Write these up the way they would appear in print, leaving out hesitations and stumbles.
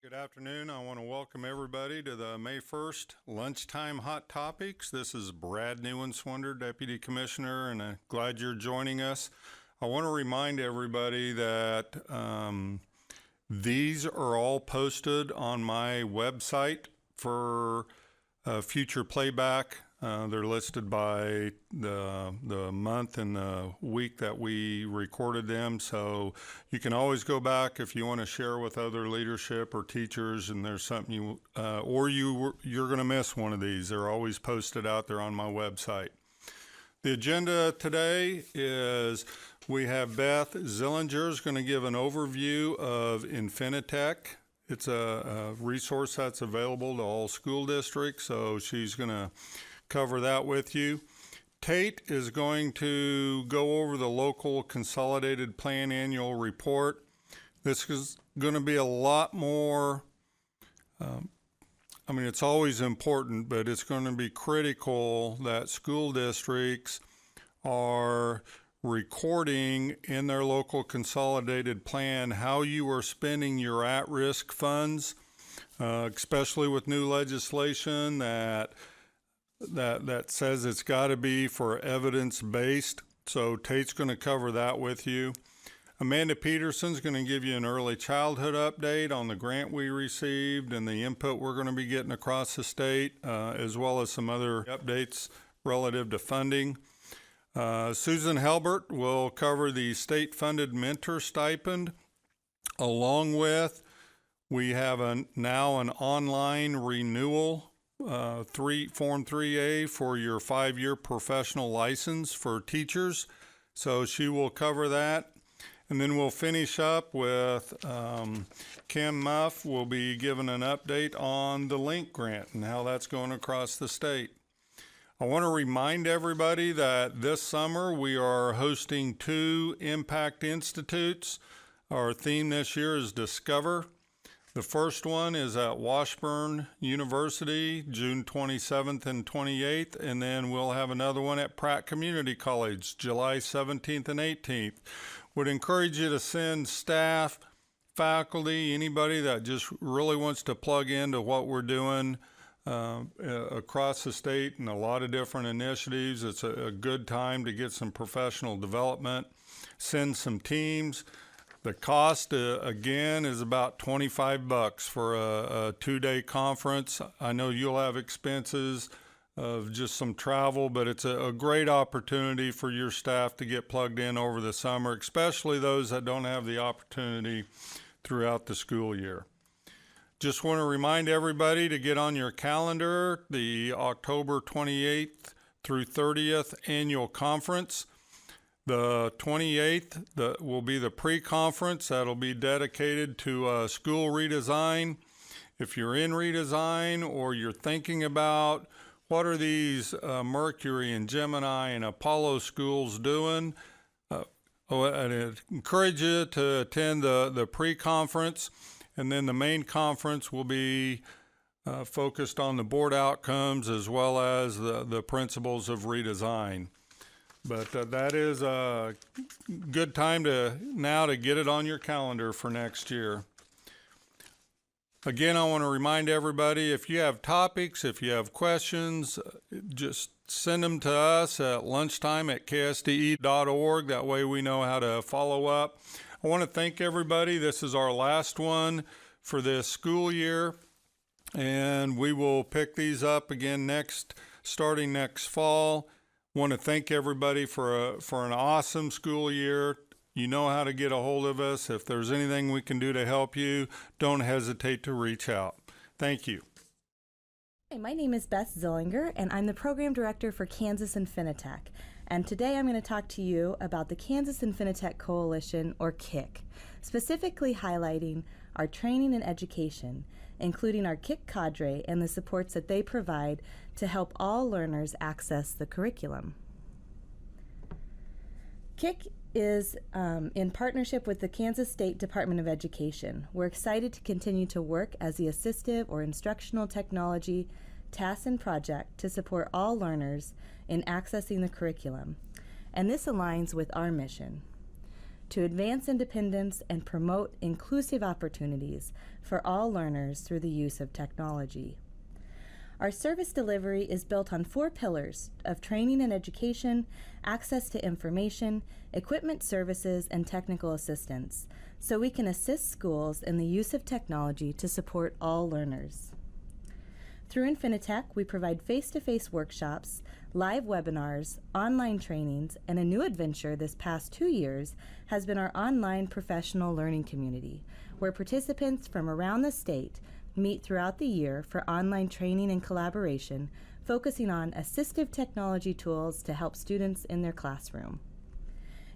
Good afternoon. I want to welcome everybody to the May 1st Lunchtime Hot Topics. This is Brad Newenswonder, Deputy Commissioner, and I'm glad you're joining us. I want to remind everybody that these are all posted on my website for future playback. They're listed by the month and the week that we recorded them, so you can always go back if you want to share with other leadership or teachers and there's something you're going to miss one of these. They're always posted out there on my website. The agenda today is we have Beth Zillinger is going to give an overview of Infinitec. It's a resource that's available to all school districts, so she's going to cover that with you. Tate is going to go over the local consolidated plan annual report. This is going to be a lot more, it's always important, but it's going to be critical that school districts are recording in their local consolidated plan how you are spending your at-risk funds, especially with new legislation that says it's got to be for evidence-based. So Tate's going to cover that with you. Amanda Peterson's going to give you an early childhood update on the grant we received and the input we're going to be getting across the state, as well as some other updates relative to funding. Susan Helbert will cover the state-funded mentor stipend, along with we have now an online renewal Form 3A for your 5-year professional license for teachers. So she will cover that. And then we'll finish up with Kim Muff will be giving an update on the LINK grant and how that's going across the state. I want to remind everybody that this summer we are hosting 2 Impact Institutes. Our theme this year is Discover. The first one is at Washburn University, June 27th and 28th, and then we'll have another one at Pratt Community College, July 17th and 18th. Would encourage you to send staff, faculty, anybody that just really wants to plug into what we're doing across the state and a lot of different initiatives. It's a good time to get some professional development, send some teams. The cost, again, is about $25 for a 2-day conference. I know you'll have expenses of just some travel, but it's a great opportunity for your staff to get plugged in over the summer, especially those that don't have the opportunity throughout the school year. Just want to remind everybody to get on your calendar the October 28th through 30th annual conference. The 28th will be the pre-conference. That'll be dedicated to school redesign. If you're in redesign or you're thinking about what are these Mercury and Gemini and Apollo schools doing, I'd encourage you to attend the pre-conference, and then the main conference will be focused on the board outcomes as well as the principles of redesign. But that is a good time now to get it on your calendar for next year. Again, I want to remind everybody, if you have topics, if you have questions, just send them to us at lunchtime@ksde.org. That way we know how to follow up. I want to thank everybody. This is our last one for this school year, and we will pick these up again starting next fall. Want to thank everybody for an awesome school year. You know how to get a hold of us. If there's anything we can do to help you, don't hesitate to reach out. Thank you. Hi, my name is Beth Zillinger, and I'm the Program Director for Kansas Infinitec. And today I'm going to talk to you about the Kansas Infinitec Coalition, or KIC, specifically highlighting our training and education, including our KIC cadre and the supports that they provide to help all learners access the curriculum. KIC is in partnership with the Kansas State Department of Education. We're excited to continue to work as the assistive or instructional technology task and project to support all learners in accessing the curriculum. And this aligns with our mission to advance independence and promote inclusive opportunities for all learners through the use of technology. Our service delivery is built on 4 pillars of training and education, access to information, equipment services, and technical assistance, so we can assist schools in the use of technology to support all learners. Through Infinitec, we provide face-to-face workshops, live webinars, online trainings, and a new adventure this past 2 years has been our online professional learning community, where participants from around the state meet throughout the year for online training and collaboration, focusing on assistive technology tools to help students in their classroom.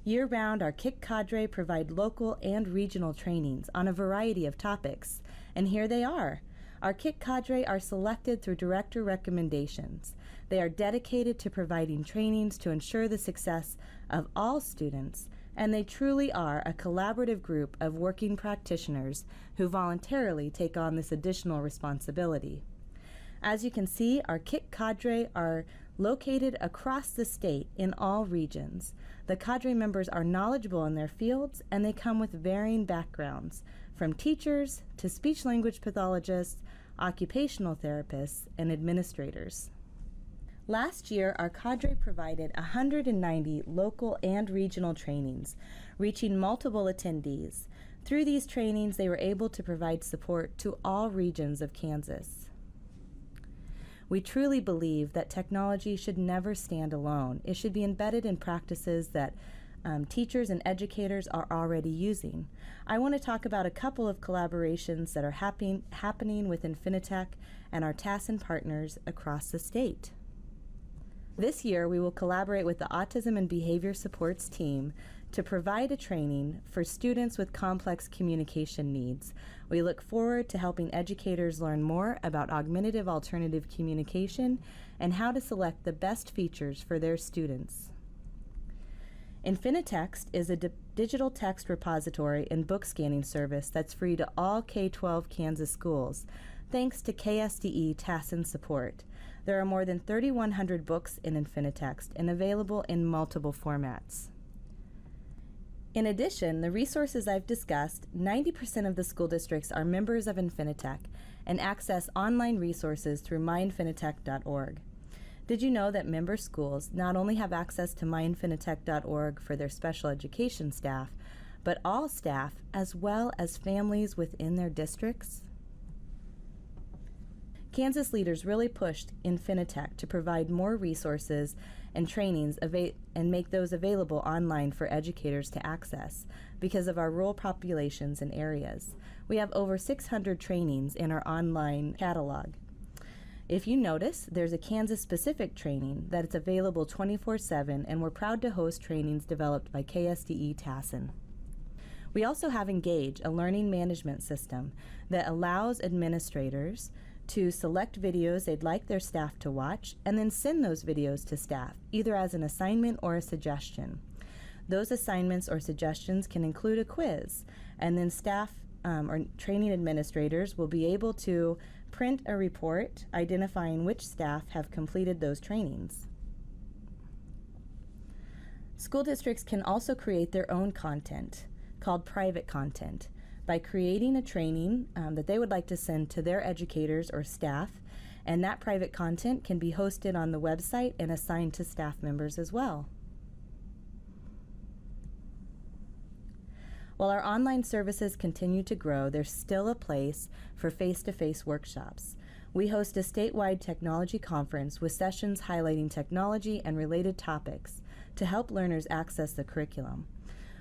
Year-round, our KIC cadre provide local and regional trainings on a variety of topics, and here they are. Our KIC cadre are selected through director recommendations. They are dedicated to providing trainings to ensure the success of all students, and they truly are a collaborative group of working practitioners who voluntarily take on this additional responsibility. As you can see, our KIC cadre are located across the state in all regions. The cadre members are knowledgeable in their fields, and they come with varying backgrounds, from teachers to speech-language pathologists, occupational therapists, and administrators. Last year, our cadre provided 190 local and regional trainings, reaching multiple attendees. Through these trainings, they were able to provide support to all regions of Kansas. We truly believe that technology should never stand alone. It should be embedded in practices that teachers and educators are already using. I want to talk about a couple of collaborations that are happening with Infinitec and our TASN partners across the state. This year, we will collaborate with the Autism and Behavior Supports team to provide a training for students with complex communication needs. We look forward to helping educators learn more about augmentative alternative communication and how to select the best features for their students. Infinitext is a digital text repository and book scanning service that's free to all K-12 Kansas schools, thanks to KSDE TASN support. There are more than 3,100 books in Infinitext and available in multiple formats. In addition, the resources I've discussed, 90% of the school districts are members of Infinitec and access online resources through myinfinitec.org. Did you know that member schools not only have access to myinfinitec.org for their special education staff, but all staff as well as families within their districts? Kansas leaders really pushed Infinitec to provide more resources and trainings and make those available online for educators to access because of our rural populations and areas. We have over 600 trainings in our online catalog. If you notice, there's a Kansas-specific training that is available 24/7, and we're proud to host trainings developed by KSDE TASN. We also have Engage, a learning management system that allows administrators to select videos they'd like their staff to watch and then send those videos to staff, either as an assignment or a suggestion. Those assignments or suggestions can include a quiz, and then staff or training administrators will be able to print a report identifying which staff have completed those trainings. School districts can also create their own content called private content by creating a training that they would like to send to their educators or staff, and that private content can be hosted on the website and assigned to staff members as well. While our online services continue to grow, there's still a place for face-to-face workshops. We host a statewide technology conference with sessions highlighting technology and related topics to help learners access the curriculum.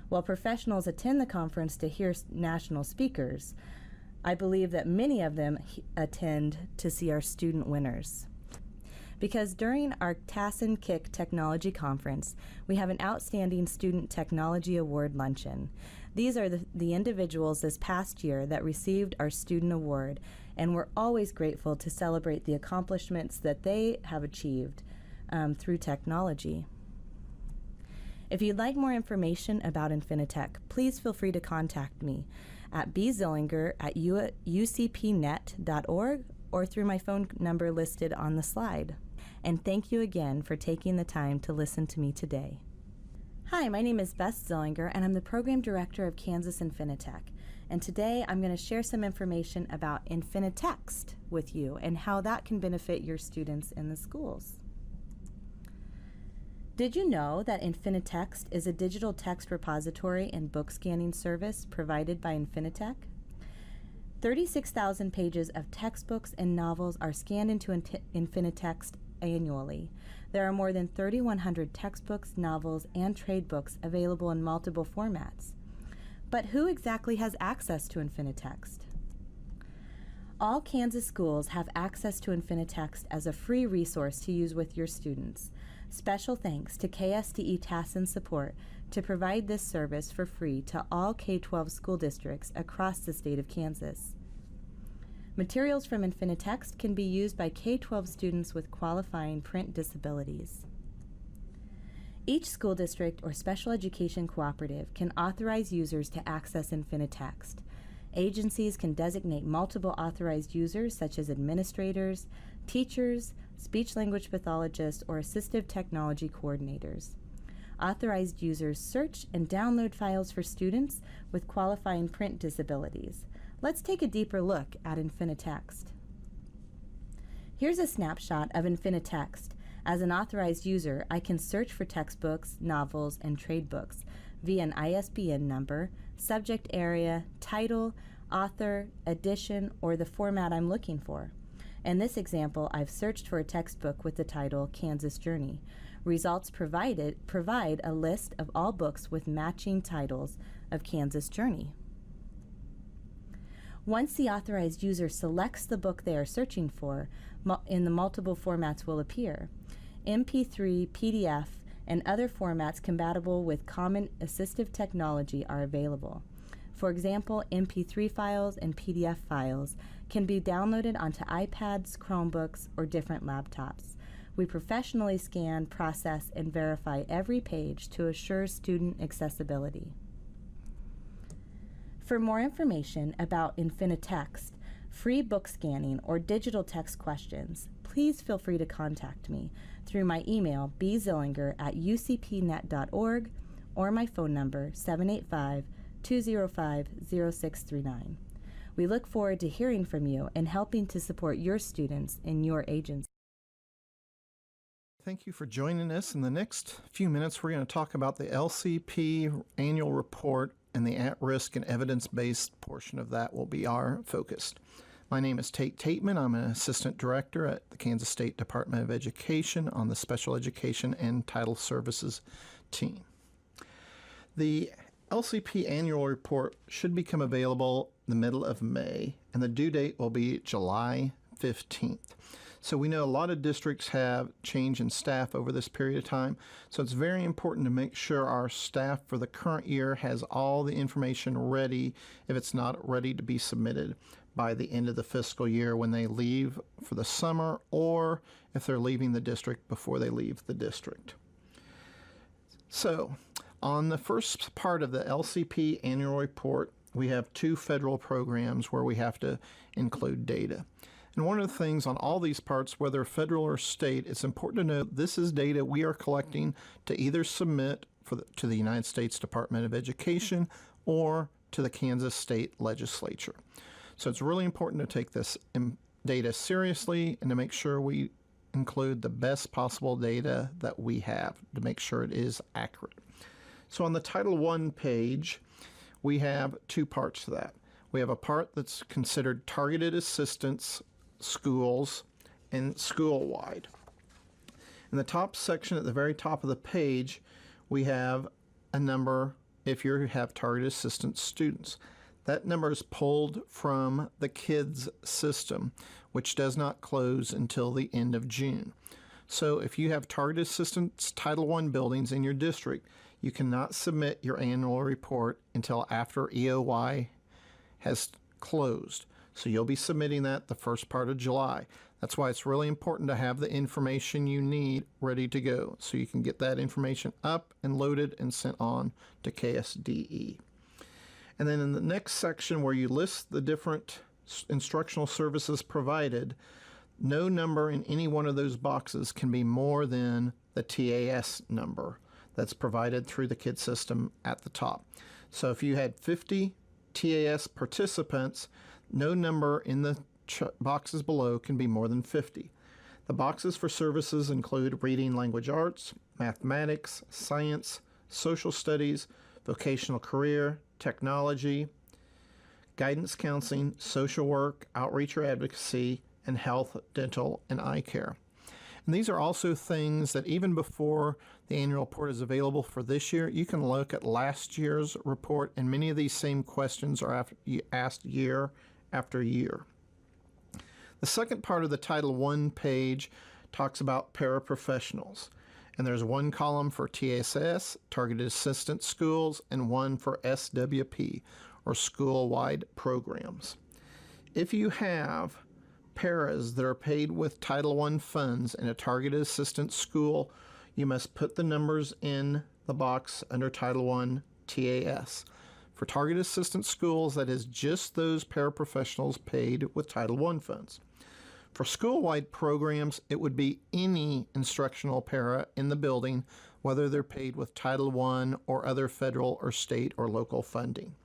While professionals attend the conference to hear national speakers, I believe that many of them attend to see our student winners. Because during our TASN KIC Technology Conference, we have an Outstanding Student Technology Award Luncheon. These are the individuals this past year that received our student award, and we're always grateful to celebrate the accomplishments that they have achieved through technology. If you'd like more information about Infinitec, please feel free to contact me at bzillinger@ucpnet.org or through my phone number listed on the slide. And thank you again for taking the time to listen to me today. Hi, my name is Beth Zillinger, and I'm the Program Director of Kansas Infinitec. And today I'm going to share some information about Infinitext with you and how that can benefit your students in the schools. Did you know that Infinitext is a digital text repository and book scanning service provided by Infinitec? 36,000 pages of textbooks and novels are scanned into Infinitext annually. There are more than 3,100 textbooks, novels, and trade books available in multiple formats. But who exactly has access to Infinitext? All Kansas schools have access to Infinitext as a free resource to use with your students. Special thanks to KSDE Tasks and Support to provide this service for free to all K-12 school districts across the state of Kansas. Materials from Infinitext can be used by K-12 students with qualifying print disabilities. Each school district or special education cooperative can authorize users to access Infinitext. Agencies can designate multiple authorized users such as administrators, teachers, speech-language pathologists, or assistive technology coordinators. Authorized users search and download files for students with qualifying print disabilities. Let's take a deeper look at Infinitext. Here's a snapshot of Infinitext. As an authorized user, I can search for textbooks, novels, and trade books via an ISBN number, subject area, title, author, edition, or the format I'm looking for. In this example, I've searched for a textbook with the title Kansas Journey. Results provide a list of all books with matching titles of Kansas Journey. Once the authorized user selects the book they are searching for, in the multiple formats will appear. MP3, PDF, and other formats compatible with common assistive technology are available. For example, MP3 files and PDF files can be downloaded onto iPads, Chromebooks, or different laptops. We professionally scan, process, and verify every page to assure student accessibility. For more information about Infinitext, free book scanning, or digital text questions, please feel free to contact me through my email bzillinger@ucpnet.org or my phone number 785-205-0639. We look forward to hearing from you and helping to support your students in your agency. Thank you for joining us. In the next few minutes, we're going to talk about the LCP annual report, and the at-risk and evidence-based portion of that will be our focus. My name is Tate Tateman. I'm an assistant director at the Kansas State Department of Education on the Special Education and Title Services team. The LCP annual report should become available in the middle of May, and the due date will be July 15th. So we know a lot of districts have change in staff over this period of time, so it's very important to make sure our staff for the current year has all the information ready if it's not ready to be submitted by the end of the fiscal year when they leave for the summer, or if they're leaving the district before they leave the district. So on the first part of the LCP annual report, we have two federal programs where we have to include data. And one of the things on all these parts, whether federal or state, it's important to note this is data we are collecting to either submit to the United States Department of Education or to the Kansas State Legislature. So it's really important to take this data seriously and to make sure we include the best possible data that we have to make sure it is accurate. So on the Title I page, we have two parts to that. We have a part that's considered targeted assistance schools and school-wide. In the top section at the very top of the page, we have a number if you have targeted assistance students. That number is pulled from the KIDS system, which does not close until the end of June. So if you have targeted assistance Title I buildings in your district, you cannot submit your annual report until after EOY has closed. So you'll be submitting that the first part of July. That's why it's really important to have the information you need ready to go so you can get that information up and loaded and sent on to KSDE. And then in the next section where you list the different instructional services provided, no number in any one of those boxes can be more than the TAS number. that's provided through the KID system at the top. So if you had 50 TAS participants, no number in the boxes below can be more than 50. The boxes for services include reading language arts, mathematics, science, social studies, vocational career, technology, guidance counseling, social work, outreach or advocacy, and health, dental, and eye care. And these are also things that even before the annual report is available for this year, you can look at last year's report, and many of these same questions are asked year after year. The second part of the Title I page talks about paraprofessionals. And there's one column for TSS, Targeted Assistance Schools, and one for SWP, or School-Wide Programs. If you have paras that are paid with Title I funds in a Targeted Assistance School, you must put the numbers in the box under Title I TAS. For Targeted Assistance Schools, that is just those paraprofessionals paid with Title I funds. For school-wide programs, it would be any instructional para in the building, whether they're paid with Title I or other federal or state or local funding.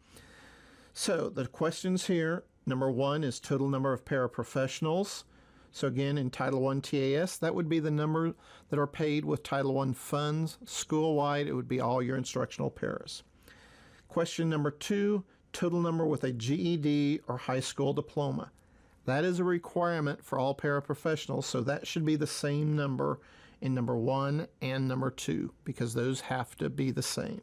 So the questions here, number one is total number of paraprofessionals. So again, in Title I TAS, that would be the number that are paid with Title I funds. School-wide, it would be all your instructional paras. Question number two, total number with a GED or high school diploma. That is a requirement for all paraprofessionals, so that should be the same number in number one and number two, because those have to be the same.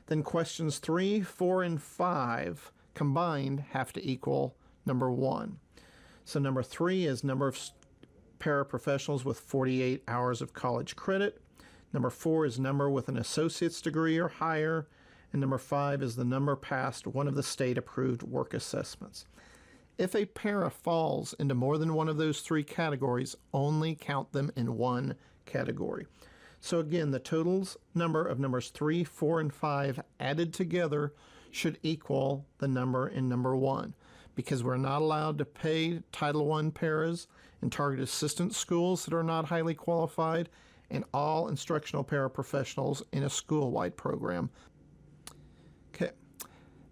Then questions 3, 4, and 5 combined have to equal number one. So number 3 is number of paraprofessionals with 48 hours of college credit. Number 4 is number with an associate's degree or higher. And number 5 is the number passed one of the state-approved work assessments. If a para falls into more than one of those three categories, only count them in one category. So again, the totals number of numbers 3, 4, and 5 added together should equal the number in number 1, because we're not allowed to pay Title I paras in targeted assistance schools that are not highly qualified, and all instructional paraprofessionals in a school-wide program. Okay.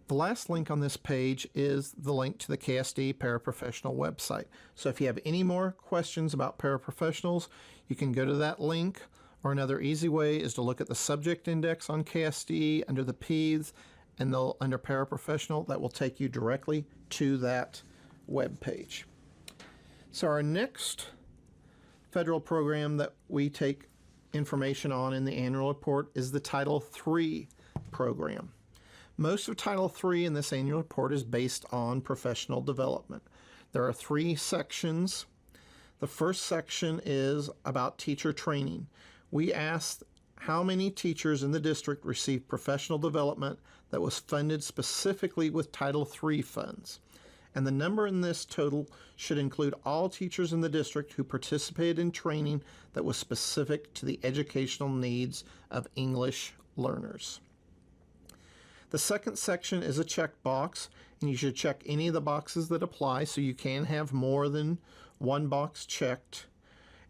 The last link on this page is the link to the KSDE paraprofessional website. So if you have any more questions about paraprofessionals, you can go to that link, or another easy way is to look at the subject index on KSDE under the P's, and under paraprofessional, that will take you directly to that web page. So our next federal program that we take information on in the annual report is the Title III program. Most of Title III in this annual report is based on professional development. There are 3 sections. The first section is about teacher training. We asked how many teachers in the district received professional development that was funded specifically with Title III funds. And the number in this total should include all teachers in the district who participated in training that was specific to the educational needs of English learners. The second section is a checkbox, and you should check any of the boxes that apply, so you can have more than one box checked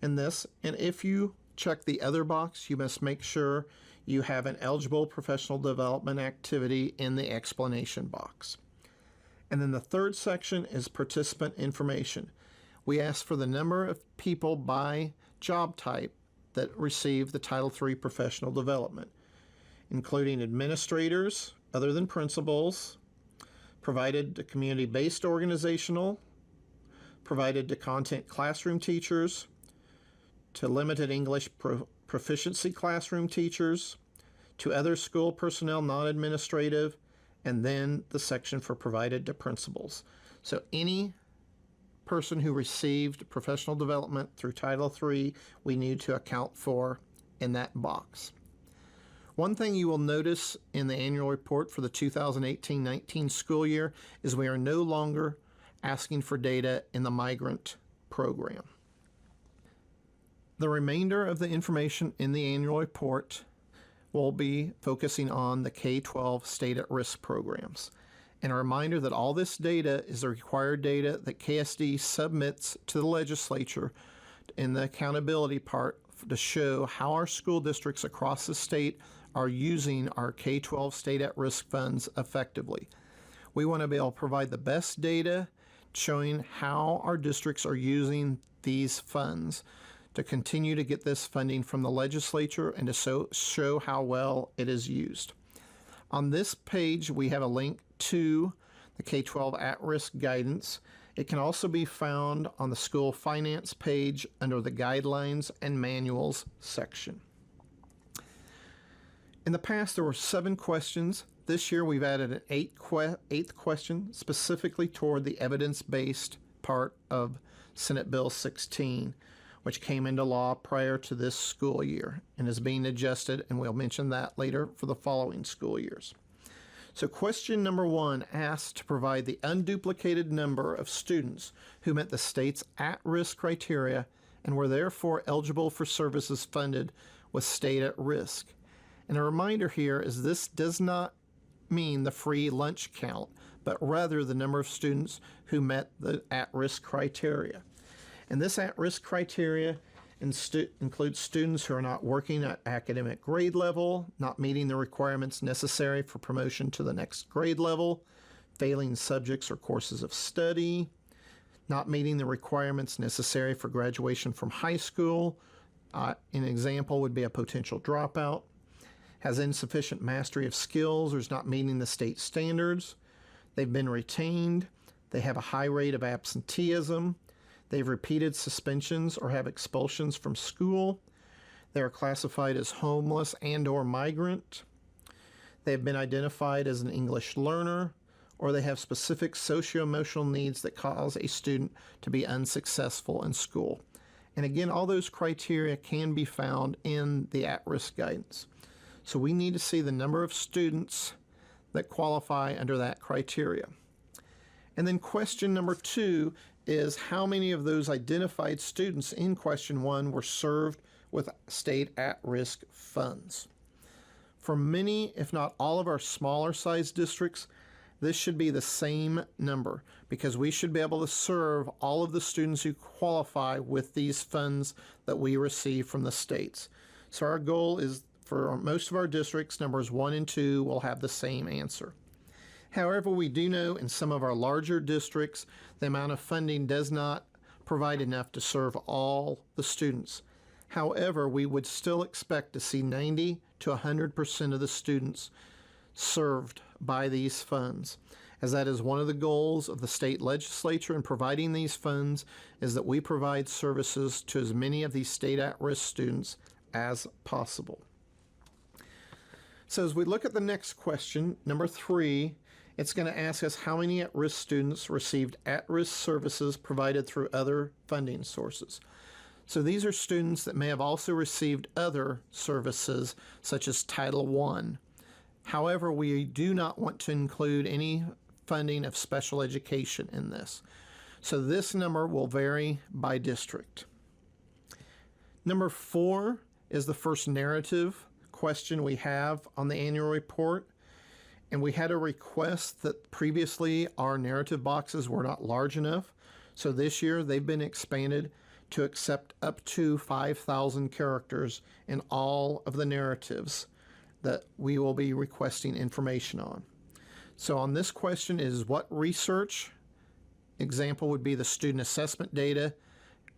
in this. And if you check the other box, you must make sure you have an eligible professional development activity in the explanation box. And then the third section is participant information. We ask for the number of people by job type that receive the Title III professional development, including administrators, other than principals, provided to community-based organizational, provided to content classroom teachers, to limited English proficiency classroom teachers, to other school personnel non-administrative, and then the section for provided to principals. So any person who received professional development through Title III, we need to account for in that box. One thing you will notice in the annual report for the 2018-19 school year is we are no longer asking for data in the migrant program. The remainder of the information in the annual report will be focusing on the K-12 state at risk programs. And a reminder that all this data is the required data that KSD submits to the legislature in the accountability part to show how our school districts across the state are using our K-12 state at-risk funds effectively. We want to be able to provide the best data showing how our districts are using these funds to continue to get this funding from the legislature and to show how well it is used. On this page, we have a link to the K-12 at-risk guidance. It can also be found on the school finance page under the guidelines and manuals section. In the past, there were 7 questions. This year, we've added an eighth question specifically toward the evidence-based part of Senate Bill 16, which came into law prior to this school year and is being adjusted, and we'll mention that later for the following school years. So question number 1 asks to provide the unduplicated number of students who met the state's at-risk criteria and were therefore eligible for services funded with state at risk. And a reminder here is this does not mean the free lunch count, but rather the number of students who met the at-risk criteria. And this at-risk criteria includes students who are not working at academic grade level, not meeting the requirements necessary for promotion to the next grade level, failing subjects or courses of study, not meeting the requirements necessary for graduation from high school. An example would be a potential dropout, has insufficient mastery of skills or is not meeting the state standards. They've been retained. They have a high rate of absenteeism. They've repeated suspensions or have expulsions from school. They are classified as homeless and or migrant. They've been identified as an English learner, or they have specific socio-emotional needs that cause a student to be unsuccessful in school. And again, all those criteria can be found in the at-risk guidance. So we need to see the number of students that qualify under that criteria. And then question number 2 is how many of those identified students in question 1 were served with state at-risk funds. For many, if not all of our smaller sized districts, this should be the same number because we should be able to serve all of the students who qualify with these funds that we receive from the states. So our goal is for most of our districts, numbers 1 and 2 will have the same answer. However, we do know in some of our larger districts, the amount of funding does not provide enough to serve all the students. However, we would still expect to see 90 to 100% of the students served by these funds, as that is one of the goals of the state legislature in providing these funds is that we provide services to as many of these state at-risk students as possible. So as we look at the next question, number 3, it's going to ask us how many at-risk students received at-risk services provided through other funding sources. So these are students that may have also received other services such as Title I. However, we do not want to include any funding of special education in this. So this number will vary by district. Number 4 is the first narrative question we have on the annual report. And we had a request that previously our narrative boxes were not large enough. So this year they've been expanded to accept up to 5,000 characters in all of the narratives that we will be requesting information on. So on this question is what research, example would be the student assessment data,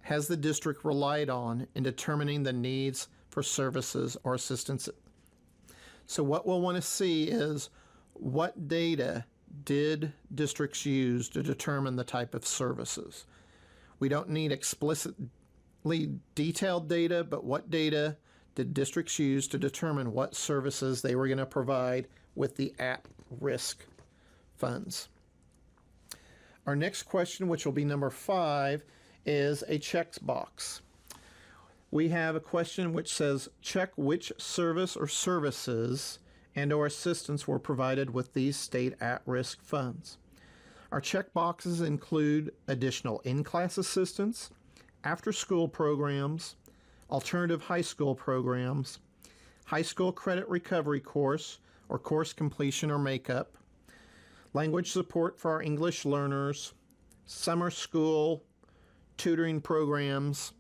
has the district relied on in determining the needs for services or assistance. So what we'll want to see is what data did districts use to determine the type of services? We don't need explicitly detailed data, but what data did districts use to determine what services they were going to provide with the at-risk funds? Our next question, which will be number 5, is a checkbox. We have a question which says, check which service or services and or assistance were provided with these state at-risk funds. Our checkboxes include additional in-class assistance, after-school programs, alternative high school programs, high school credit recovery course or course completion or makeup, language support for our English learners, summer school, tutoring programs,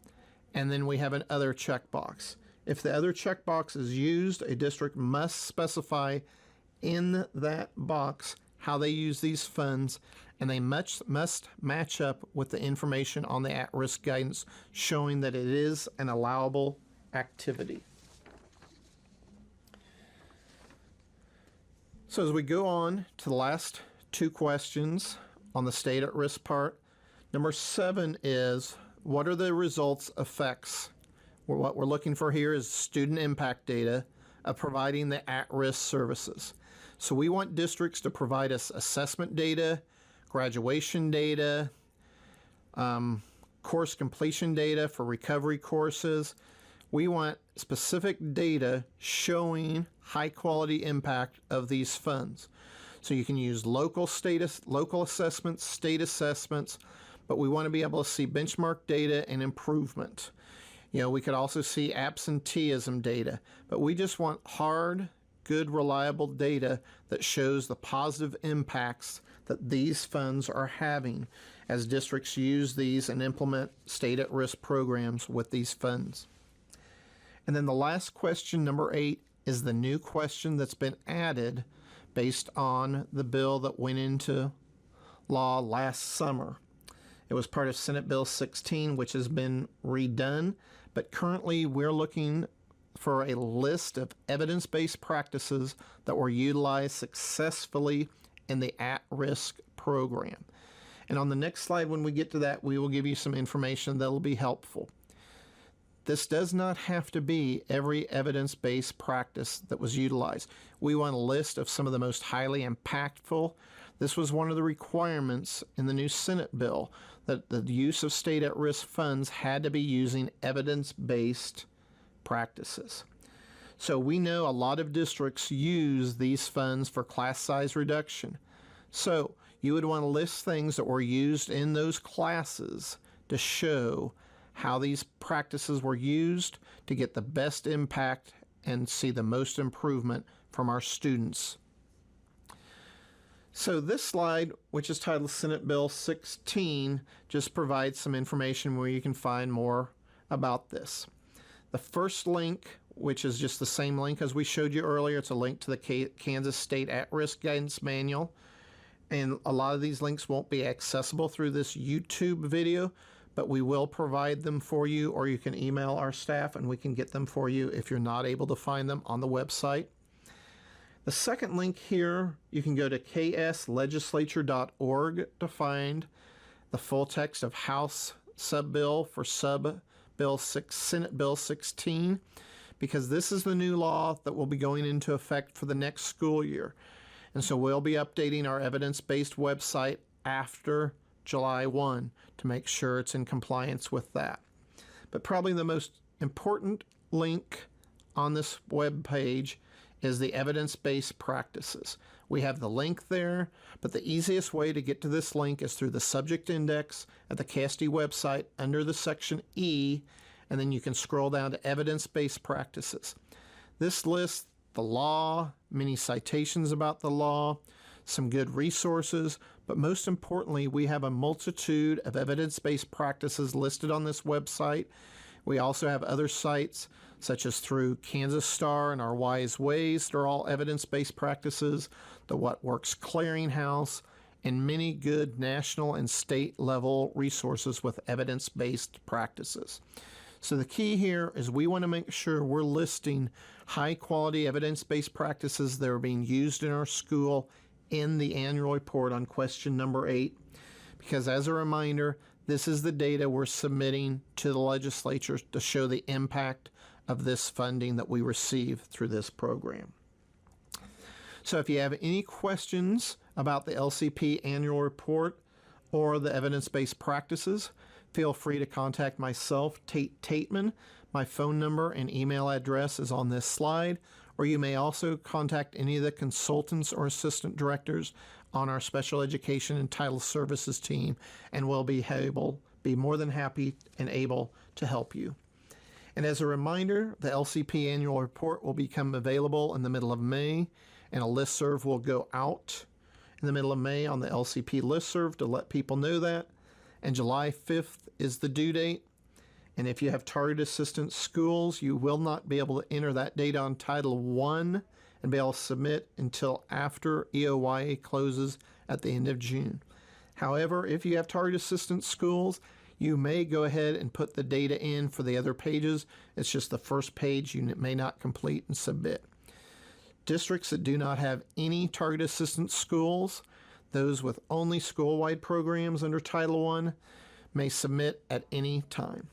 and then we have an other checkbox. If the other checkbox is used, a district must specify in that box how they use these funds, and they must match up with the information on the at-risk guidance showing that it is an allowable activity. So as we go on to the last two questions on the state at risk part, number 7 is, what are the results effects? What we're looking for here is student impact data of providing the at-risk services. So we want districts to provide us assessment data, graduation data, course completion data for recovery courses. We want specific data showing high quality impact of these funds. So you can use local assessments, state assessments, but we want to be able to see benchmark data and improvement. You know, we could also see absenteeism data, but we just want hard, good, reliable data that shows the positive impacts that these funds are having as districts use these and implement state at risk programs with these funds. And then the last question, number 8, is the new question that's been added based on the bill that went into law last summer. It was part of Senate Bill 16, which has been redone, but currently we're looking for a list of evidence-based practices that were utilized successfully in the at-risk program. And on the next slide, when we get to that, we will give you some information that will be helpful. This does not have to be every evidence-based practice that was utilized. We want a list of some of the most highly impactful. This was one of the requirements in the new Senate bill, that the use of state at-risk funds had to be using evidence-based practices. So we know a lot of districts use these funds for class size reduction. So you would want to list things that were used in those classes to show how these practices were used to get the best impact and see the most improvement from our students. So this slide, which is titled Senate Bill 16, just provides some information where you can find more about this. The first link, which is just the same link as we showed you earlier, it's a link to the Kansas State At-Risk Guidance Manual. And a lot of these links won't be accessible through this YouTube video, but we will provide them for you, or you can email our staff and we can get them for you if you're not able to find them on the website. The second link here, you can go to kslegislature.org to find the full text of House Sub-Bill for Senate Bill 16, because this is the new law that will be going into effect for the next school year. And so we'll be updating our evidence-based website after July 1 to make sure it's in compliance with that. But probably the most important link on this web page is the evidence-based practices. We have the link there, but the easiest way to get to this link is through the subject index at the KSDE website under the section E, and then you can scroll down to evidence-based practices. This lists the law, many citations about the law, some good resources, but most importantly, we have a multitude of evidence-based practices listed on this website. We also have other sites, such as through Kansas Star and Our Wise Ways. They're all evidence-based practices, the What Works Clearinghouse, and many good national and state level resources with evidence-based practices. So the key here is we want to make sure we're listing high-quality evidence-based practices that are being used in our school in the annual report on question number 8, because as a reminder, this is the data we're submitting to the legislature to show the impact of this funding that we receive through this program. So if you have any questions about the LCP annual report or the evidence-based practices, feel free to contact myself, Tate Tateman. My phone number and email address is on this slide, or you may also contact any of the consultants or assistant directors on our special education and title services team, and we'll be more than happy and able to help you. And as a reminder, the LCP annual report will become available in the middle of May, and a listserv will go out in the middle of May on the LCP listserv to let people know that. And July 5th is the due date. And if you have target assistance schools, you will not be able to enter that data on Title I and be able to submit until after EOYA closes at the end of June. However, if you have target assistance schools, you may go ahead and put the data in for the other pages. It's just the first page you may not complete and submit. Districts that do not have any target assistance schools, those with only school-wide programs under Title I, may submit at any time.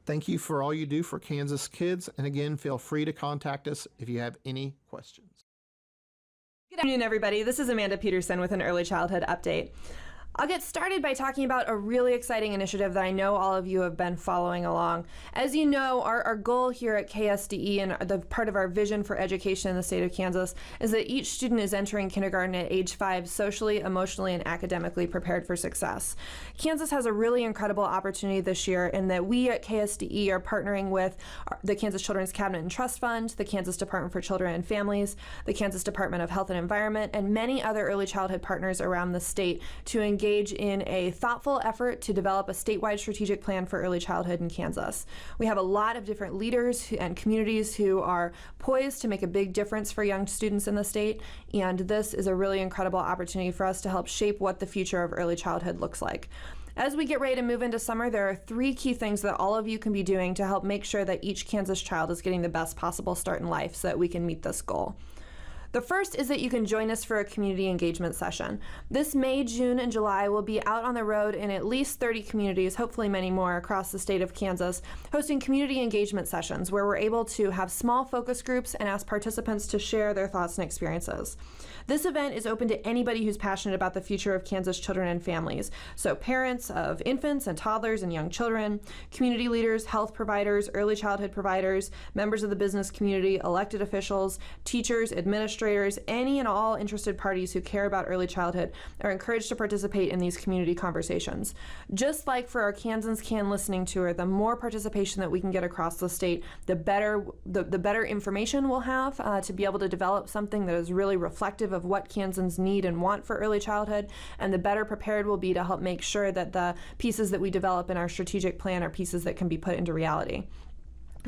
Thank you for all you do for Kansas kids, and again, feel free to contact us if you have any questions. Good afternoon, everybody. This is Amanda Peterson with an early childhood update. I'll get started by talking about a really exciting initiative that I know all of you have been following along. As you know, our goal here at KSDE and the part of our vision for education in the state of Kansas is that each student is entering kindergarten at age 5 socially, emotionally, and academically prepared for success. Kansas has a really incredible opportunity this year in that we at KSDE are partnering with the Kansas Children's Cabinet and Trust Fund, the Kansas Department for Children and Families, the Kansas Department of Health and Environment, and many other early childhood partners around the state to engage in a thoughtful effort to develop a statewide strategic plan for early childhood in Kansas. We have a lot of different leaders and communities who are poised to make a big difference for young students in the state, and this is a really incredible opportunity for us to help shape what the future of early childhood looks like. As we get ready to move into summer, there are 3 key things that all of you can be doing to help make sure that each Kansas child is getting the best possible start in life so that we can meet this goal. The first is that you can join us for a community engagement session. This May, June, and July we'll be out on the road in at least 30 communities, hopefully many more across the state of Kansas, hosting community engagement sessions where we're able to have small focus groups and ask participants to share their thoughts and experiences. This event is open to anybody who's passionate about the future of Kansas children and families. So parents of infants and toddlers and young children, community leaders, health providers, early childhood providers, members of the business community, elected officials, teachers, administrators, any and all interested parties who care about early childhood are encouraged to participate in these community conversations. Just like for our Kansans Can listening tour, the more participation that we can get across the state, the better information we'll have to be able to develop something that is really reflective of what Kansans need and want for early childhood, and the better prepared we'll be to help make sure that the pieces that we develop in our strategic plan are pieces that can be put into reality.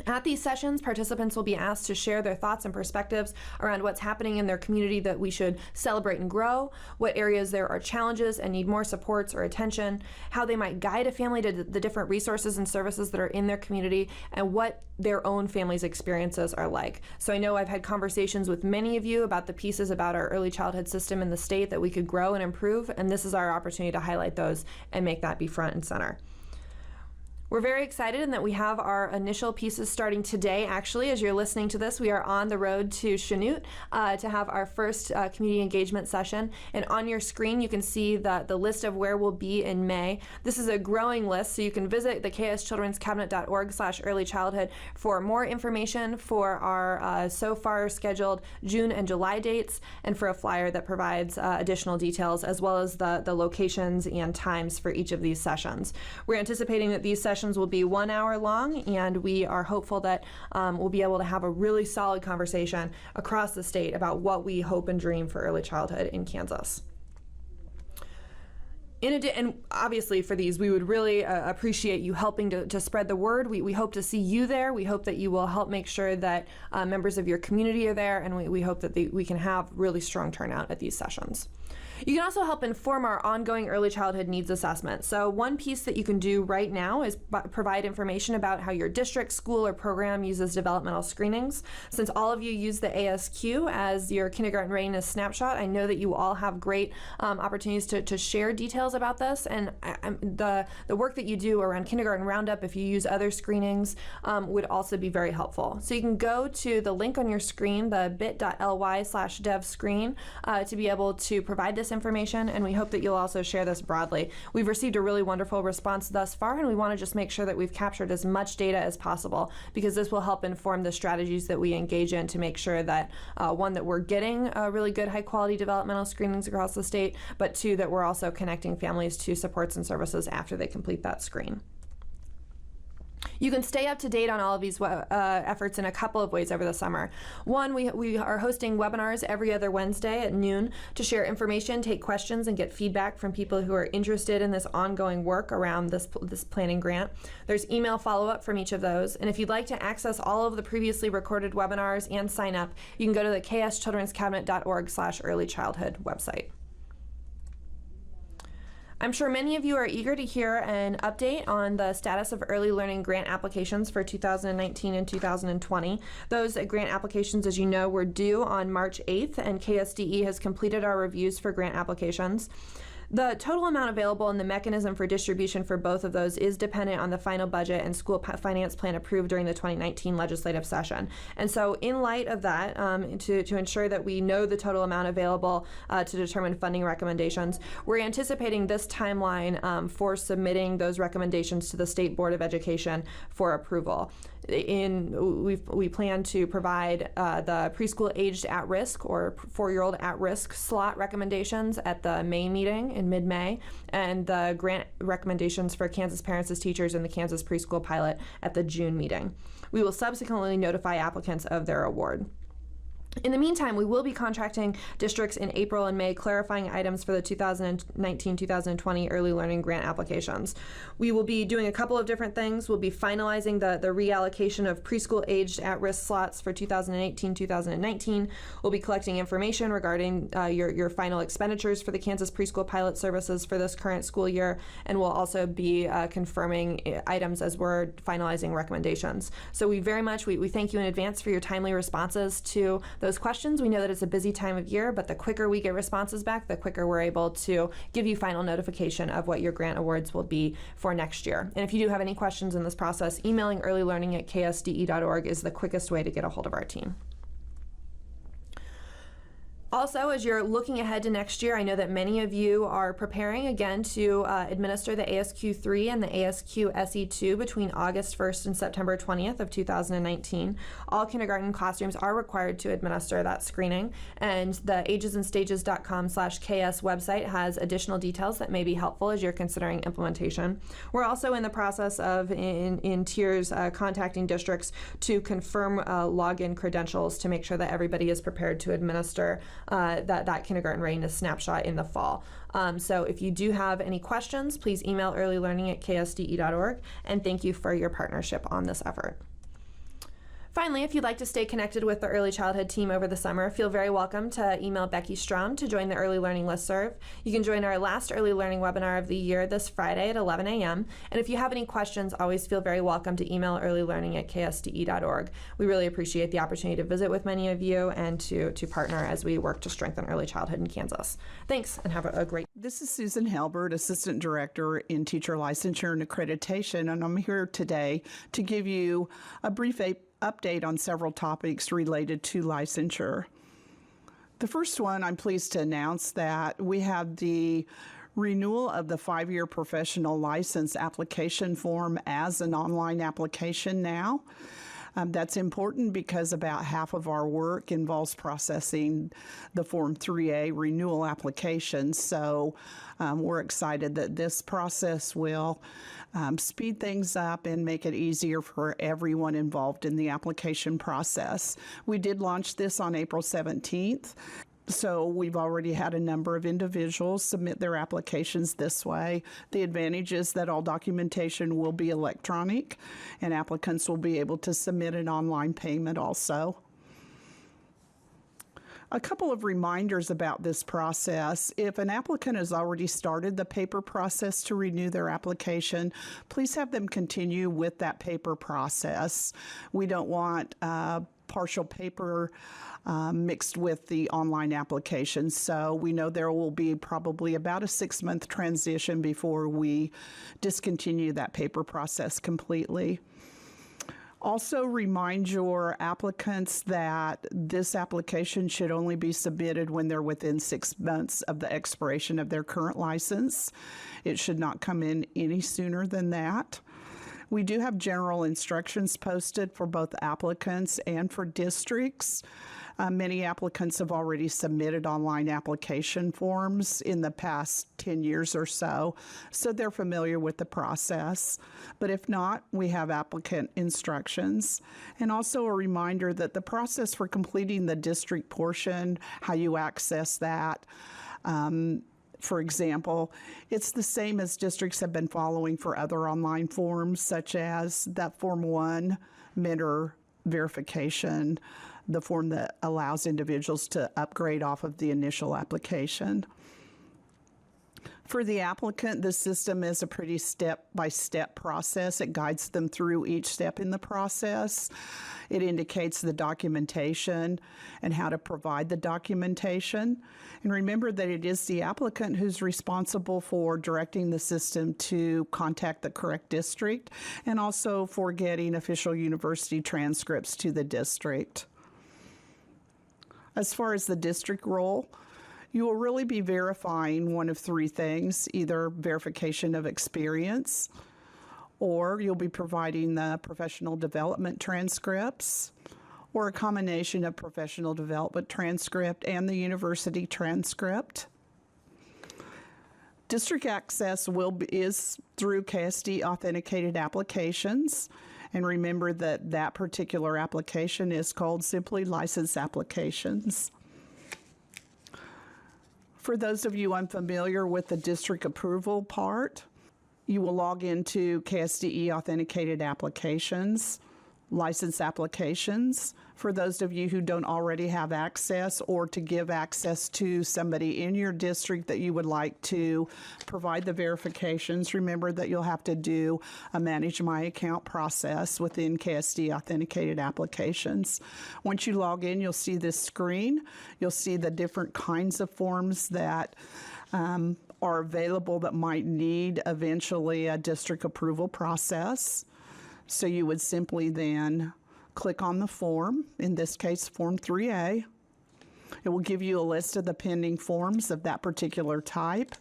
At these sessions, participants will be asked to share their thoughts and perspectives around what's happening in their community that we should celebrate and grow, what areas there are challenges and need more supports or attention, how they might guide a family to the different resources and services that are in their community, and what their own family's experiences are like. So I know I've had conversations with many of you about the pieces about our early childhood system in the state that we could grow and improve, and this is our opportunity to highlight those and make that be front and center. We're very excited in that we have our initial pieces starting today. Actually, as you're listening to this, we are on the road to Chanute to have our first community engagement session. And on your screen, you can see the list of where we'll be in May. This is a growing list, so you can visit the kschildrenscabinet.org/early childhood for more information for our so far scheduled June and July dates, and for a flyer that provides additional details, as well as the locations and times for each of these sessions. We're anticipating that these sessions will be 1 hour long, and we are hopeful that we'll be able to have a really solid conversation across the state about what we hope and dream for early childhood in Kansas. And obviously for these, we would really appreciate you helping to spread the word. We hope to see you there. We hope that you will help make sure that members of your community are there, and we hope that we can have really strong turnout at these sessions. You can also help inform our ongoing early childhood needs assessment. So one piece that you can do right now is provide information about how your district, school, or program uses developmental screenings. Since all of you use the ASQ as your kindergarten readiness snapshot, I know that you all have great opportunities to share details about this, and the work that you do around kindergarten roundup, if you use other screenings, would also be very helpful. So you can go to the link on your screen, the bit.ly/devscreen, to be able to provide this information, and we hope that you'll also share this broadly. We've received a really wonderful response thus far, and we want to just make sure that we've captured as much data as possible, because this will help inform the strategies that we engage in to make sure that, one, that we're getting really good high-quality developmental screenings across the state, but two, that we're also connecting families to supports and services after they complete that screen. You can stay up to date on all of these efforts in a couple of ways over the summer. One, we are hosting webinars every other Wednesday at noon to share information, take questions, and get feedback from people who are interested in this ongoing work around this planning grant. There's email follow-up from each of those. And if you'd like to access all of the previously recorded webinars and sign up, you can go to the kschildrenscabinet.org/early childhood website. I'm sure many of you are eager to hear an update on the status of early learning grant applications for 2019 and 2020. Those grant applications, as you know, were due on March 8th, and KSDE has completed our reviews for grant applications. The total amount available and the mechanism for distribution for both of those is dependent on the final budget and school finance plan approved during the 2019 legislative session. And so in light of that, to ensure that we know the total amount available to determine funding recommendations, we're anticipating this timeline for submitting those recommendations to the State Board of Education for approval. We plan to provide the preschool aged at risk or 4-year-old at risk slot recommendations at the May meeting in mid-May, and the grant recommendations for Kansas Parents as Teachers and the Kansas Preschool Pilot at the June meeting. We will subsequently notify applicants of their award. In the meantime, we will be contracting districts in April and May, clarifying items for the 2019-2020 early learning grant applications. We will be doing a couple of different things. We'll be finalizing the reallocation of preschool aged at-risk slots for 2018-2019. We'll be collecting information regarding your final expenditures for the Kansas Preschool Pilot Services for this current school year, and we'll also be confirming items as we're finalizing recommendations. So we thank you in advance for your timely responses to those questions. We know that it's a busy time of year, but the quicker we get responses back, the quicker we're able to give you final notification of what your grant awards will be for next year. And if you do have any questions in this process, emailing earlylearning@ksde.org is the quickest way to get a hold of our team. Also, as you're looking ahead to next year, I know that many of you are preparing again to administer the ASQ3 and the ASQ SE2 between August 1st and September 20th of 2019. All kindergarten classrooms are required to administer that screening, and the agesandstages.com/KS website has additional details that may be helpful as you're considering implementation. We're also in the process of, in tiers, contacting districts to confirm login credentials to make sure that everybody is prepared to administer that kindergarten readiness snapshot in the fall. So if you do have any questions, please email earlylearning@ksde.org, and thank you for your partnership on this effort. Finally, if you'd like to stay connected with the early childhood team over the summer, feel very welcome to email Becky Strom to join the Early Learning listserv. You can join our last Early Learning webinar of the year this Friday at 11 a.m. And if you have any questions, always feel very welcome to email earlylearning@ksde.org. We really appreciate the opportunity to visit with many of you and to partner as we work to strengthen early childhood in Kansas. Thanks, and have a great. This is Susan Halbert, Assistant Director in Teacher Licensure and Accreditation, and I'm here today to give you a brief update on several topics related to licensure. The first one, I'm pleased to announce that we have the renewal of the 5-year professional license application form as an online application now. That's important because about half of our work involves processing the Form 3A renewal application. So we're excited that this process will speed things up and make it easier for everyone involved in the application process. We did launch this on April 17th. So we've already had a number of individuals submit their applications this way. The advantage is that all documentation will be electronic, and applicants will be able to submit an online payment also. A couple of reminders about this process. If an applicant has already started the paper process to renew their application, please have them continue with that paper process. We don't want partial paper mixed with the online application. So we know there will be probably about a 6-month transition before we discontinue that paper process completely. Also remind your applicants that this application should only be submitted when they're within 6 months of the expiration of their current license. It should not come in any sooner than that. We do have general instructions posted for both applicants and for districts. Many applicants have already submitted online application forms in the past 10 years or so, so they're familiar with the process. But if not, we have applicant instructions. And also a reminder that the process for completing the district portion, how you access that, for example, it's the same as districts have been following for other online forms, such as that Form 1, mentor verification, the form that allows individuals to upgrade off of the initial application. For the applicant, the system is a pretty step-by-step process. It guides them through each step in the process. It indicates the documentation and how to provide the documentation. And remember that it is the applicant who's responsible for directing the system to contact the correct district and also for getting official university transcripts to the district. As far as the district role, you will really be verifying one of three things, either verification of experience, or you'll be providing the professional development transcripts, or a combination of professional development transcript and the university transcript. District access is through KSDE authenticated applications. And remember that that particular application is called simply license applications. For those of you unfamiliar with the district approval part, you will log into KSDE authenticated applications, license applications. For those of you who don't already have access or to give access to somebody in your district that you would like to provide the verifications, remember that you'll have to do a manage my account process within KSDE authenticated applications. Once you log in, you'll see this screen. You'll see the different kinds of forms that are available that might need eventually a district approval process. So you would simply then click on the form, in this case Form 3A. It will give you a list of the pending forms of that particular type,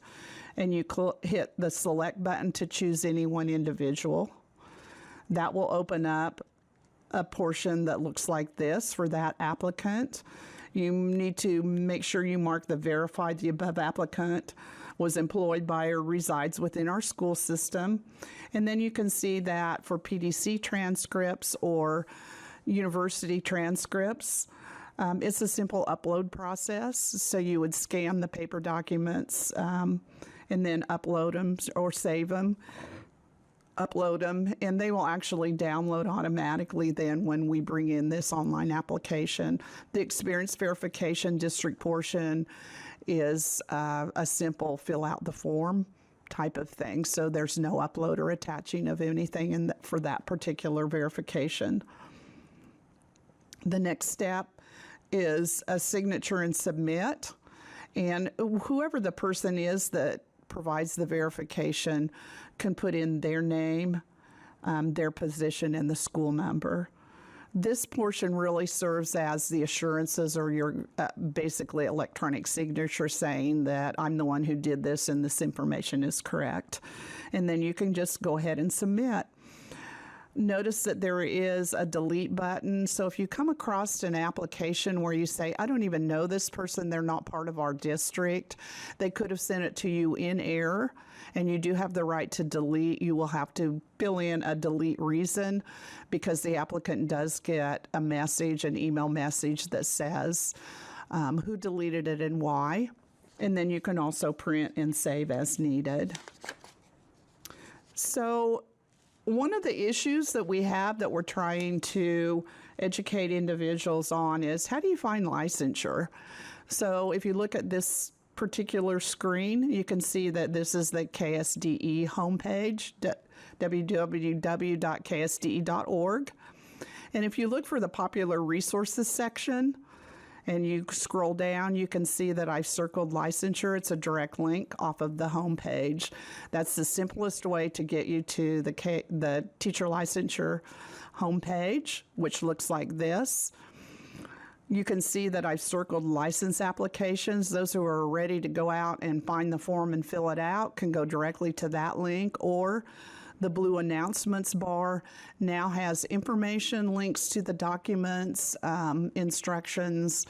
and you hit the select button to choose any one individual. That will open up a portion that looks like this for that applicant. You need to make sure you mark the verified the above applicant was employed by or resides within our school system. And then you can see that for PDC transcripts or university transcripts, it's a simple upload process. So you would scan the paper documents and then upload them or save them, upload them, and they will actually download automatically then when we bring in this online application. The experience verification district portion is a simple fill out the form type of thing. So there's no upload or attaching of anything for that particular verification. The next step is a signature and submit. And whoever the person is that provides the verification can put in their name, their position, and the school number. This portion really serves as the assurances or your basically electronic signature saying that I'm the one who did this and this information is correct. And then you can just go ahead and submit. Notice that there is a delete button. So if you come across an application where you say, I don't even know this person, they're not part of our district, they could have sent it to you in error, and you do have the right to delete. You will have to fill in a delete reason because the applicant does get a message, an email message that says who deleted it and why. And then you can also print and save as needed. So one of the issues that we have that we're trying to educate individuals on is how do you find licensure? So if you look at this particular screen, you can see that this is the KSDE homepage, www.ksde.org. And if you look for the popular resources section, and you scroll down, you can see that I've circled licensure. It's a direct link off of the home page. That's the simplest way to get you to the teacher licensure homepage, which looks like this. You can see that I've circled license applications. Those who are ready to go out and find the form and fill it out can go directly to that link, or The blue announcements bar now has information, links to the documents, instructions,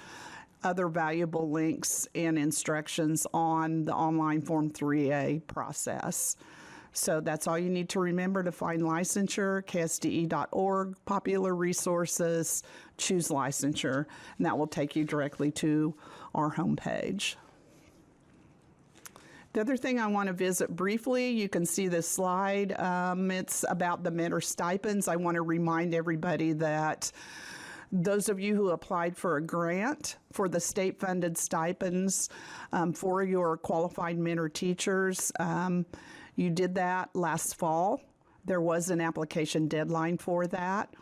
other valuable links and instructions on the online Form 3A process. So that's all you need to remember to find licensure, ksde.org, popular resources, choose licensure, and that will take you directly to our homepage. The other thing I want to visit briefly, you can see this slide, it's about the mentor stipends. I want to remind everybody that those of you who applied for a grant for the state-funded stipends for your qualified mentor teachers, you did that last fall. There was an application deadline for that.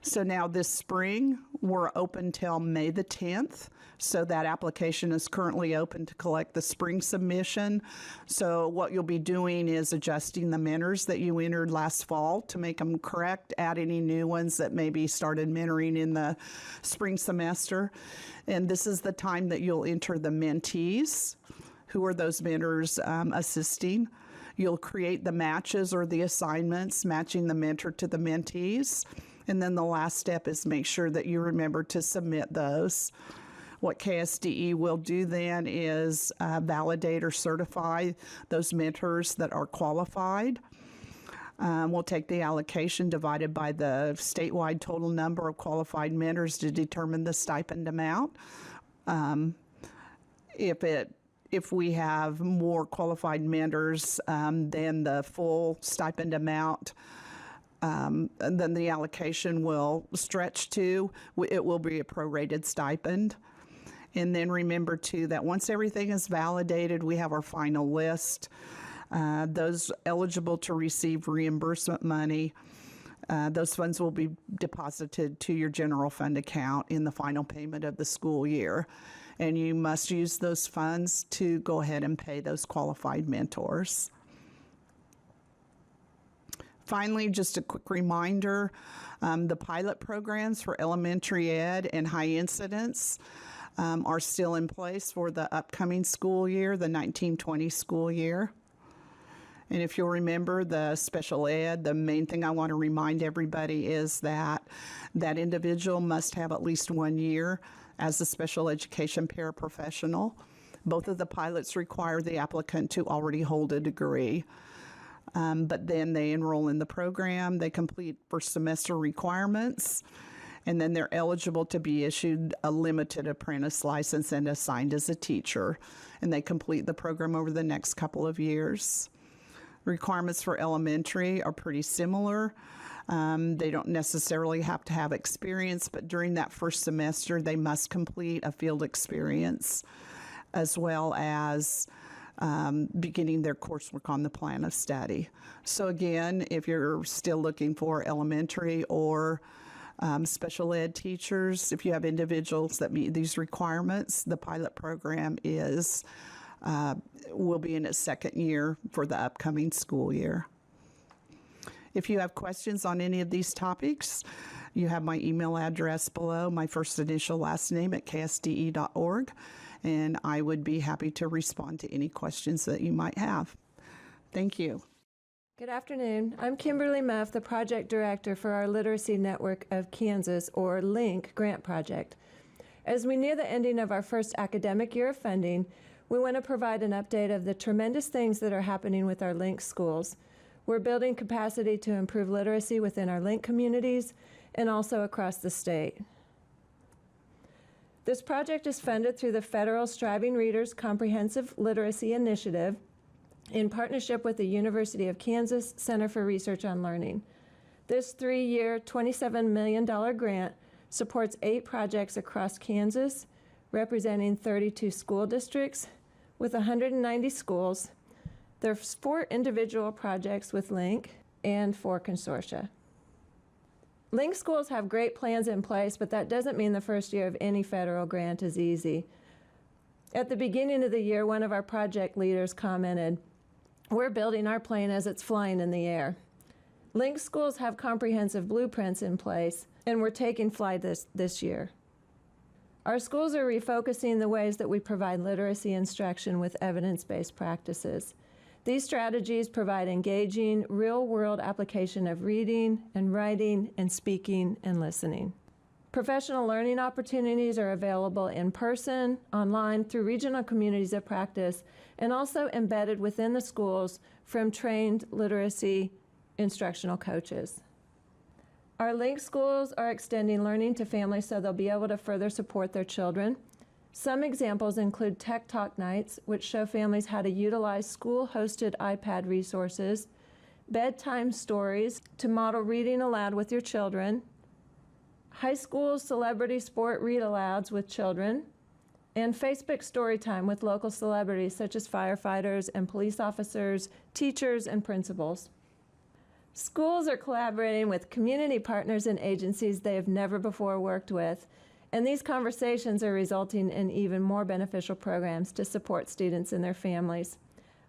So now this spring, we're open till May the 10th. So that application is currently open to collect the spring submission. So what you'll be doing is adjusting the mentors that you entered last fall to make them correct, add any new ones that maybe started mentoring in the spring semester. And this is the time that you'll enter the mentees. Who are those mentors assisting? You'll create the matches or the assignments, matching the mentor to the mentees. And then the last step is make sure that you remember to submit those. What KSDE will do then is validate or certify those mentors that are qualified. We'll take the allocation divided by the statewide total number of qualified mentors to determine the stipend amount. If we have more qualified mentors than the full stipend amount, then the allocation will stretch to, it will be a prorated stipend. And then remember too that once everything is validated, we have our final list. Those eligible to receive reimbursement money, those funds will be deposited to your general fund account in the final payment of the school year. And you must use those funds to go ahead and pay those qualified mentors. Finally, just a quick reminder, the pilot programs for elementary ed and high incidence are still in place for the upcoming school year, the 1920 school year. And if you'll remember the special ed, the main thing I want to remind everybody is that that individual must have at least 1 year as a special education paraprofessional. Both of the pilots require the applicant to already hold a degree. But then they enroll in the program, they complete first semester requirements, and then they're eligible to be issued a limited apprentice license and assigned as a teacher. And they complete the program over the next couple of years. Requirements for elementary are pretty similar. They don't necessarily have to have experience, but during that first semester, they must complete a field experience as well as beginning their coursework on the plan of study. So again, if you're still looking for elementary or special ed teachers, if you have individuals that meet these requirements, the pilot program will be in its second year for the upcoming school year. If you have questions on any of these topics, you have my email address below, my first initial last name at ksde.org, and I would be happy to respond to any questions that you might have. Thank you. Good afternoon. I'm Kimberly Muff, the project director for our Literacy Network of Kansas, or LINK, grant project. As we near the ending of our first academic year of funding, we want to provide an update of the tremendous things that are happening with our LINK schools. We're building capacity to improve literacy within our LINK communities and also across the state. This project is funded through the Federal Striving Readers Comprehensive Literacy Initiative in partnership with the University of Kansas Center for Research on Learning. This 3-year, $27 million grant supports 8 projects across Kansas, representing 32 school districts with 190 schools. There's 4 individual projects with LINK and 4 consortia. LINK schools have great plans in place, but that doesn't mean the first year of any federal grant is easy. At the beginning of the year, one of our project leaders commented, "We're building our plane as it's flying in the air." LINK schools have comprehensive blueprints in place, and we're taking flight this year. Our schools are refocusing the ways that we provide literacy instruction with evidence-based practices. These strategies provide engaging, real-world application of reading and writing and speaking and listening. Professional learning opportunities are available in person, online, through regional communities of practice, and also embedded within the schools from trained literacy instructional coaches. Our link schools are extending learning to families so they'll be able to further support their children. Some examples include Tech Talk Nights, which show families how to utilize school-hosted iPad resources, bedtime stories to model reading aloud with your children, high school celebrity sport read-alouds with children, and Facebook Storytime with local celebrities such as firefighters and police officers, teachers, and principals. Schools are collaborating with community partners and agencies they have never before worked with, and these conversations are resulting in even more beneficial programs to support students and their families.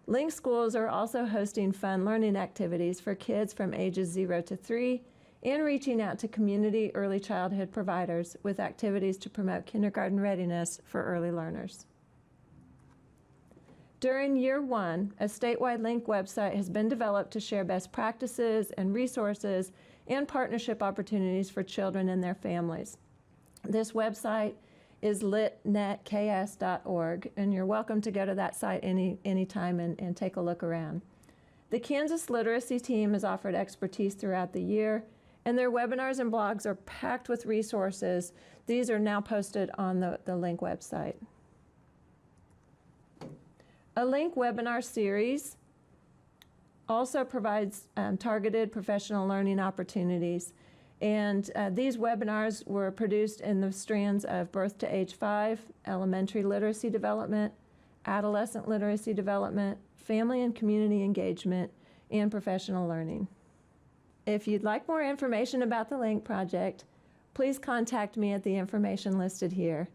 Link schools are also hosting fun learning activities for kids from ages 0 to 3 and reaching out to community early childhood providers with activities to promote kindergarten readiness for early learners. During year 1, a statewide link website has been developed to share best practices and resources and partnership opportunities for children and their families. This website is litnetks.org, and you're welcome to go to that site anytime and take a look around. The Kansas Literacy Team has offered expertise throughout the year, and their webinars and blogs are packed with resources. These are now posted on the link website. A link webinar series also provides targeted professional learning opportunities. And these webinars were produced in the strands of birth to age 5, elementary literacy development, adolescent literacy development, family and community engagement, and professional learning. If you'd like more information about the LINK project, please contact me at the information listed here.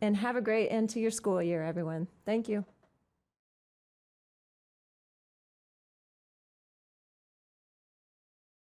And have a great end to your school year, everyone. Thank you.